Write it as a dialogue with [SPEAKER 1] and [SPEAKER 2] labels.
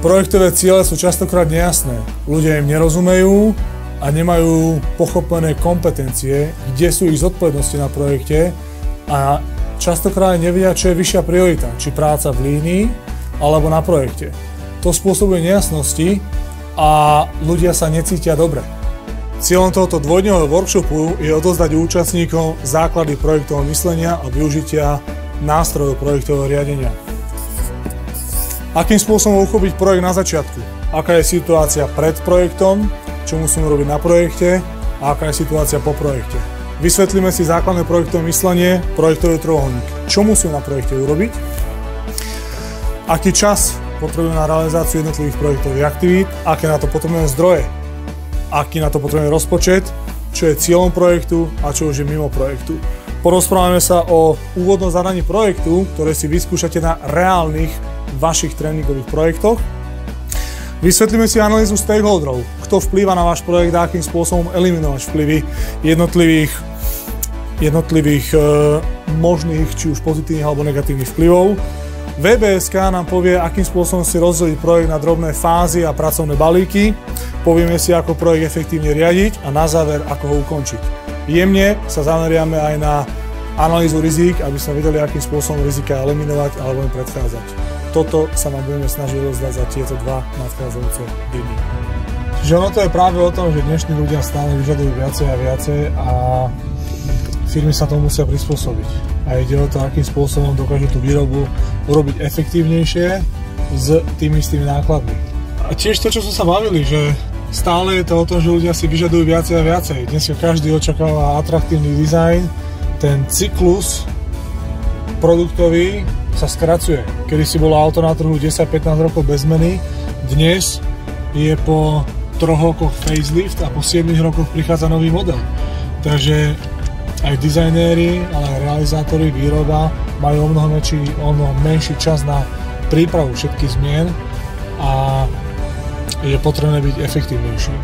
[SPEAKER 1] Projektové ciele sú častokrát nejasné. Ľudia im nerozumejú a nemajú pochopené kompetencie, kde sú ich zodpovednosti na projekte a častokrát nevedia, čo je vyššia priorita, či práca v línii alebo na projekte. To spôsobuje nejasnosti a ľudia sa necítia dobre. Cieľom tohoto dvojdňového workshopu je odozdať účastníkom základy projektového myslenia a využitia nástrojov projektového riadenia. Akým spôsobom uchopiť projekt na začiatku? Aká je situácia pred projektom? Čo musíme robiť na projekte? A aká je situácia po projekte? Vysvetlíme si základné projektové myslenie, projektový trojuholník. Čo musíme na projekte urobiť? Aký čas potrebujeme na realizáciu jednotlivých projektových aktivít? Aké na to potrebujeme zdroje? Aký na to potrebujeme rozpočet? Čo je cieľom projektu a čo už je mimo projektu? Porozprávame sa o úvodnom zadaní projektu, ktoré si vyskúšate na reálnych vašich tréningových projektoch. Vysvetlíme si analýzu stakeholderov, kto vplýva na váš projekt a akým spôsobom eliminovať vplyvy jednotlivých možných, či už pozitívnych alebo negatívnych vplyvov. VBSK nám povie, akým spôsobom si rozdeliť projekt na drobné fázy a pracovné balíky. Povieme si, ako projekt efektívne riadiť a na záver, ako ho ukončiť. Jemne sa zameriame aj na analýzu rizík, aby sme vedeli, akým spôsobom rizika eliminovať alebo im predchádzať. Toto sa vám budeme snažiť rozdať za tieto dva nadchádzajúce dni. Čiže ono to je práve o tom, že dnešní ľudia stále vyžadujú viacej a viacej a firmy sa tomu musia prispôsobiť. A ide o to, akým spôsobom dokážu tú výrobu urobiť efektívnejšie s tými istými nákladmi. A tiež to, čo sme sa bavili, že stále je to o tom, že ľudia si vyžadujú viacej a viacej. Dnes každý očakáva atraktívny dizajn, ten cyklus produktový sa skracuje. Kedy si bolo auto na trhu 10-15 rokov bez zmeny, dnes je po 3 rokoch facelift a po 7 rokoch prichádza nový model. Takže aj dizajnéri, ale aj realizátori, výroba majú o mnoho menší čas na prípravu všetkých zmien a je potrebné byť efektívnejší.